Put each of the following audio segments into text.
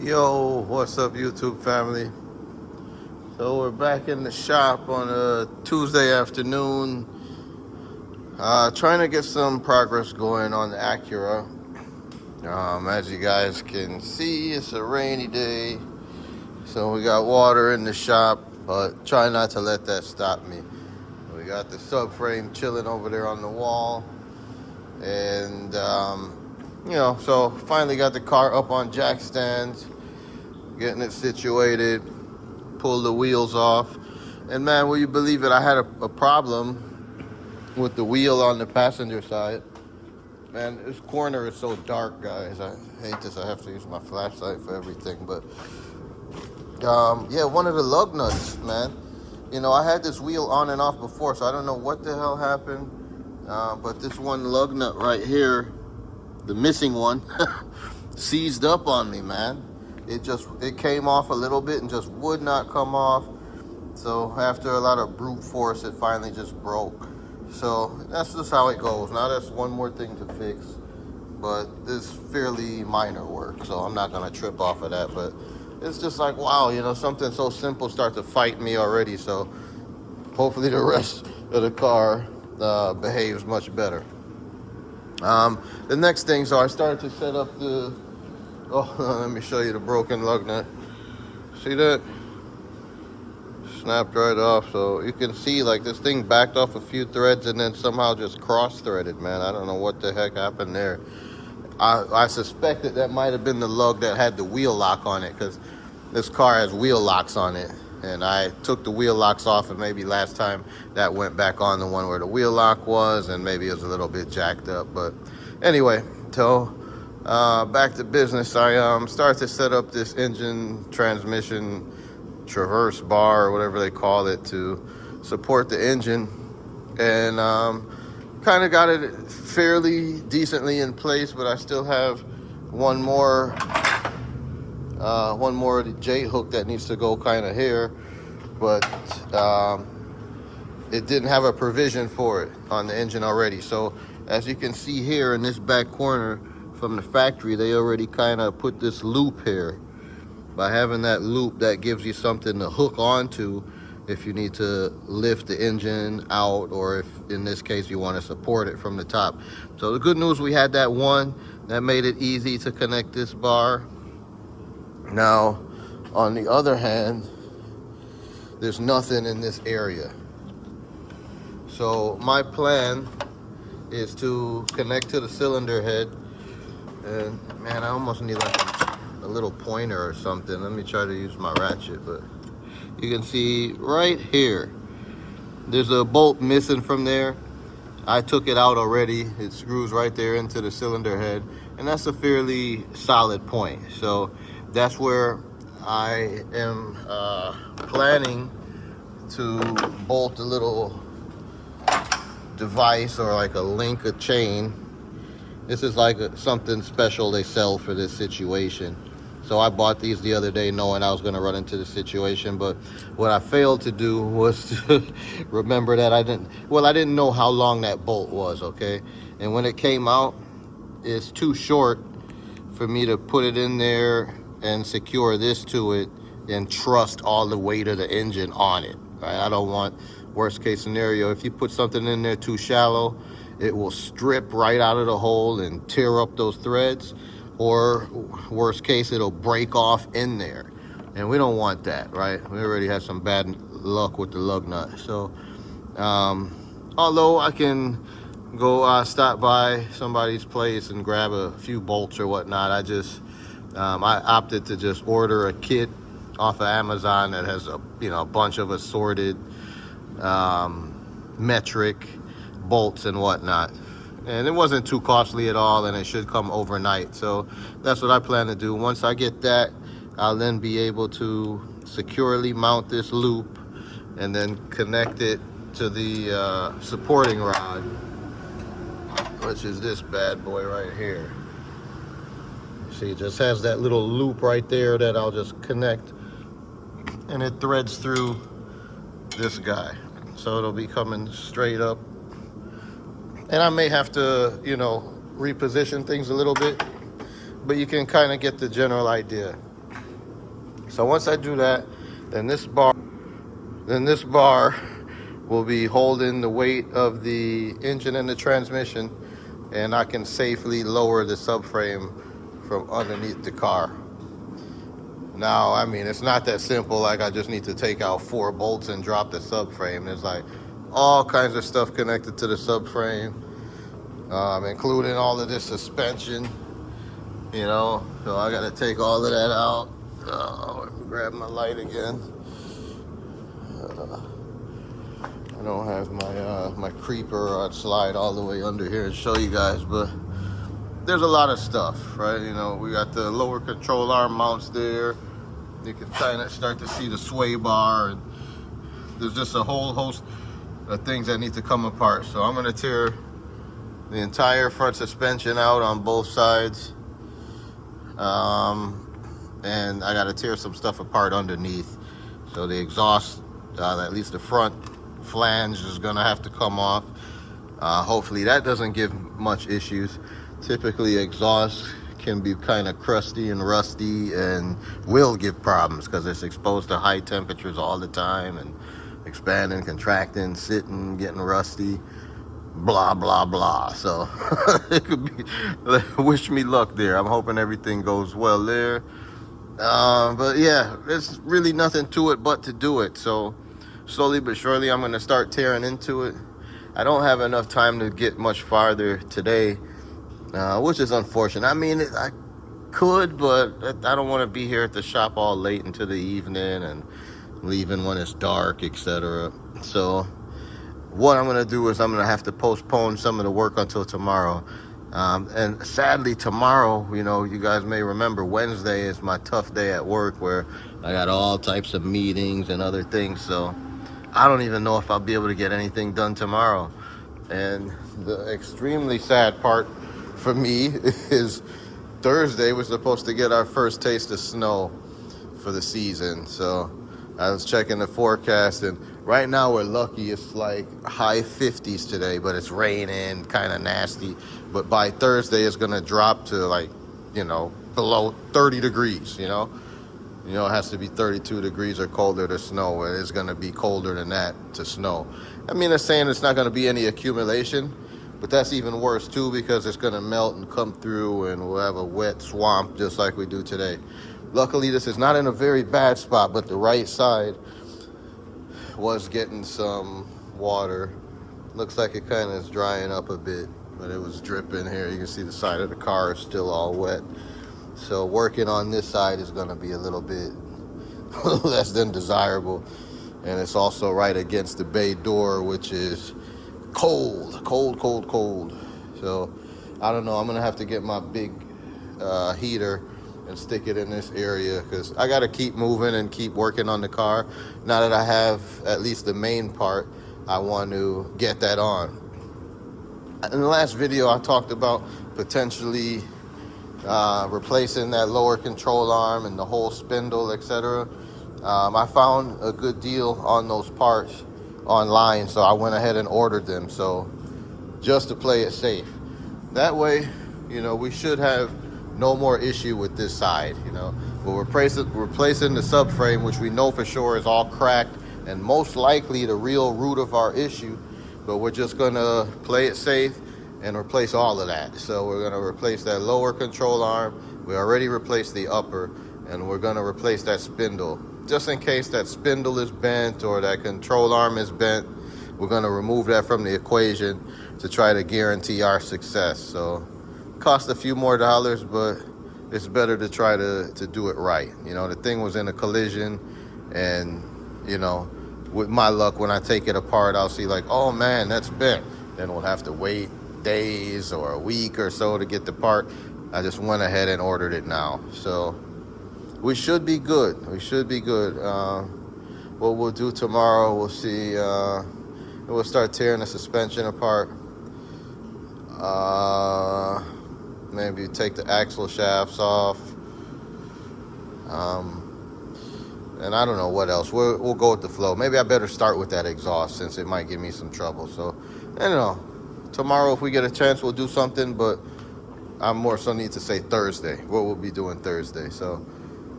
Yo, what's up, YouTube family? So we're back in the shop on a Tuesday afternoon, trying to get some progress going on the Acura. As you guys can see, it's a rainy day, so we got water in the shop, but try not to let that stop me. We got the subframe chilling over there on the wall, and so finally got the car up on jack stands, getting it situated. Pull the wheels off, and man, will you believe it, I had a problem with the wheel on the passenger side. Man, this corner is so dark, guys. I hate this. I have to use my flashlight for everything. But yeah, one of the lug nuts, man. I had this wheel on and off before, so I don't know what the hell happened. But this one lug nut right here, the missing one, seized up on me, man. It came off a little bit and just would not come off. So after a lot of brute force, it finally just broke. So that's just how it goes. Now that's one more thing to fix, but it's fairly minor work, so I'm not gonna trip off of that. But it's just like, wow, something so simple starts to fight me already. So hopefully the rest of the car behaves much better. The next thing, so I started to set up the, let me show you the broken lug nut. See that? Snapped right off. So you can see, like, this thing backed off a few threads and then somehow just cross-threaded, man. I don't know what the heck happened there. I suspected that might have been the lug that had the wheel lock on it, because this car has wheel locks on it. And I took the wheel locks off, and maybe last time that went back on, the one where the wheel lock was, and maybe it was a little bit jacked up. But anyway, so back to business. I started to set up this engine transmission traverse bar, or whatever they call it, to support the engine, and kind of got it fairly decently in place. But I still have one more of the J hook that needs to go kind of here, but it didn't have a provision for it on the engine already. So as you can see here in this back corner from the factory, they already kind of put this loop here. By having that loop, that gives you something to hook onto if you need to lift the engine out, or if in this case you want to support it from the top. So the good news, we had that one that made it easy to connect this bar. Now on the other hand, there's nothing in this area. So my plan is to connect to the cylinder head, and man, I almost need like a little pointer or something. Let me try to use my ratchet. But you can see right here, there's a bolt missing from there. I took it out already. It screws right there into the cylinder head, and that's a fairly solid point. So that's where I am planning to bolt a little device, or like a link, a chain. This is like something special they sell for this situation. So I bought these the other day knowing I was going to run into the situation. But what I failed to do was to remember that I didn't know how long that bolt was, okay? And when it came out, it's too short for me to put it in there and secure this to it and trust all the weight of the engine on it, right? I don't want, worst case scenario, if you put something in there too shallow, it will strip right out of the hole and tear up those threads. Or worst case, it'll break off in there, and we don't want that, right? We already had some bad luck with the lug nut. So although I can go stop by somebody's place and grab a few bolts or whatnot, I opted to just order a kit off of Amazon that has a bunch of assorted metric bolts and whatnot. And it wasn't too costly at all, and it should come overnight. So that's what I plan to do. Once I get that, I'll then be able to securely mount this loop and then connect it to the supporting rod, which is this bad boy right here. See, it just has that little loop right there that I'll just connect, and it threads through this guy. So it'll be coming straight up. And I may have to, reposition things a little bit, but you can kind of get the general idea. So once I do that, then this bar will be holding the weight of the engine and the transmission, and I can safely lower the subframe from underneath the car. Now, I mean, it's not that simple. Like, I just need to take out 4 bolts and drop the subframe. There's like all kinds of stuff connected to the subframe, including all of this suspension, you know. So I got to take all of that out. Let me grab my light again. I don't have my creeper. I'd slide all the way under here and show you guys, but there's a lot of stuff, right? You know, we got the lower control arm mounts there. You can kind of start to see the sway bar, and there's just a whole host of things that need to come apart. So I'm gonna tear the entire front suspension out on both sides, and I gotta tear some stuff apart underneath. So the exhaust, at least the front flange, is gonna have to come off. Hopefully that doesn't give much issues. Typically exhaust can be kind of crusty and rusty and will give problems because it's exposed to high temperatures all the time and expanding, contracting, sitting, getting rusty, blah blah blah. So it could be, wish me luck there. I'm hoping everything goes well there, but yeah, it's really nothing to it but to do it. So slowly but surely I'm going to start tearing into it. I don't have enough time to get much farther today, which is unfortunate. I mean, I could, but I don't want to be here at the shop all late into the evening and leaving when it's dark, etc. So what I'm going to do is I'm going to have to postpone some of the work until tomorrow. And sadly, tomorrow, you know, you guys may remember, Wednesday is my tough day at work where I got all types of meetings and other things. So I don't even know if I'll be able to get anything done tomorrow. And the extremely sad part for me is Thursday we're supposed to get our first taste of snow for the season. So I was checking the forecast, and right now we're lucky. It's like high 50s today, but it's raining, kind of nasty. But by Thursday it's gonna drop to, like, you know, below 30 degrees, you know. You know, it has to be 32 degrees or colder to snow. It is gonna be colder than that to snow. I mean, they're saying it's not gonna be any accumulation, but that's even worse too, because it's gonna melt and come through and we'll have a wet swamp just like we do today. Luckily, this is not in a very bad spot, but the right side was getting some water. Looks like it kind of is drying up a bit, but it was dripping here. You can see the side of the car is still all wet. So working on this side is gonna be a little bit less than desirable. And it's also right against the bay door, which is cold. So I don't know, I'm gonna have to get my big heater and stick it in this area, because I got to keep moving and keep working on the car. Now that I have at least the main part, I want to get that on. In the last video I talked about potentially replacing that lower control arm and the whole spindle, etc. I found a good deal on those parts online, so I went ahead and ordered them, so just to play it safe. That way, you know, we should have no more issue with this side. You know, we're replacing the subframe, which we know for sure is all cracked and most likely the real root of our issue, but we're just gonna play it safe and replace all of that. So we're gonna replace that lower control arm. We already replaced the upper, and we're gonna replace that spindle. Just in case that spindle is bent or that control arm is bent, we're gonna remove that from the equation to try to guarantee our success. So cost a few more dollars, but it's better to try to do it right. You know, the thing was in a collision, and, you know, with my luck, when I take it apart, I'll see like, oh man, that's bent. Then we'll have to wait days or a week or so to get the part. I just went ahead and ordered it now. So we should be good. What we'll do tomorrow, we'll see, we'll start tearing the suspension apart. Maybe take the axle shafts off. And I don't know what else. We'll go with the flow. Maybe I better start with that exhaust, since it might give me some trouble. So, I don't know. Tomorrow, if we get a chance, we'll do something, but I more so need to say Thursday, what we'll be doing Thursday. So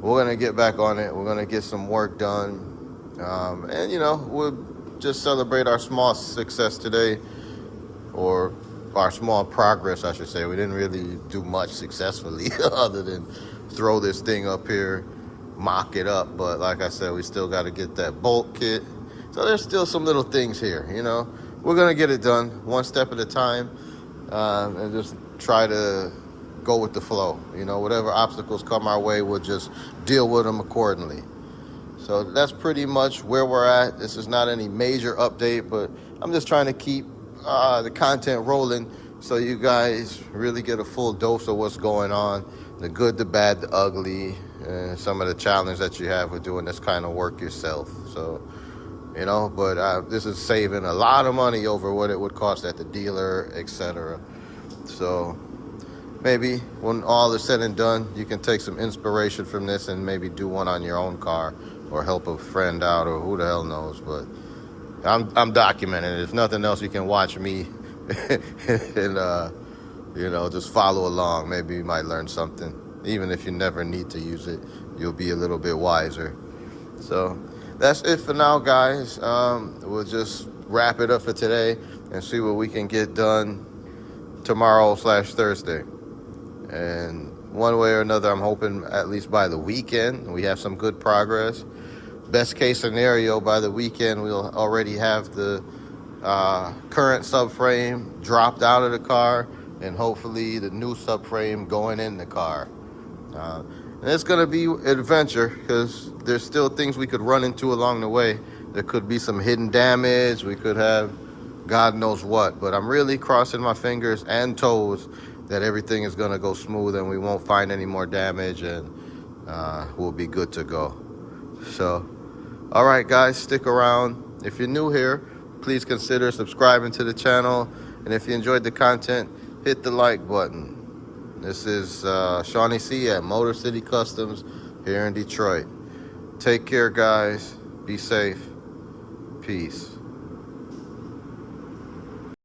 we're gonna get back on it. We're gonna get some work done. And you know, we'll just celebrate our small success today, or our small progress, I should say. We didn't really do much successfully other than throw this thing up here, mock it up. But like I said, we still got to get that bolt kit. So there's still some little things here, you know. We're gonna get it done one step at a time, and just try to go with the flow. You know, whatever obstacles come our way, we'll just deal with them accordingly. So that's pretty much where we're at. This is not any major update, but I'm just trying to keep the content rolling so you guys really get a full dose of what's going on, the good, the bad, the ugly, and some of the challenge that you have with doing this kind of work yourself. So, you know, but this is saving a lot of money over what it would cost at the dealer, etc. So maybe when all is said and done, you can take some inspiration from this and maybe do one on your own car, or help a friend out, or who the hell knows. But I'm documenting it. If nothing else, you can watch me and you know, just follow along. Maybe you might learn something. Even if you never need to use it, you'll be a little bit wiser. So that's it for now, guys. We'll just wrap it up for today and see what we can get done tomorrow/Thursday. And one way or another, I'm hoping at least by the weekend we have some good progress. Best case scenario, by the weekend we'll already have the current subframe dropped out of the car, and hopefully the new subframe going in the car. And it's going to be an adventure, because there's still things we could run into along the way. There could be some hidden damage. We could have God knows what. But I'm really crossing my fingers and toes that everything is going to go smooth and we won't find any more damage, and we'll be good to go. So, all right, guys, stick around. If you're new here, please consider subscribing to the channel. And if you enjoyed the content, hit the like button. This is Shawnee C at Motor City Customs here in Detroit. Take care, guys. Be safe. Peace.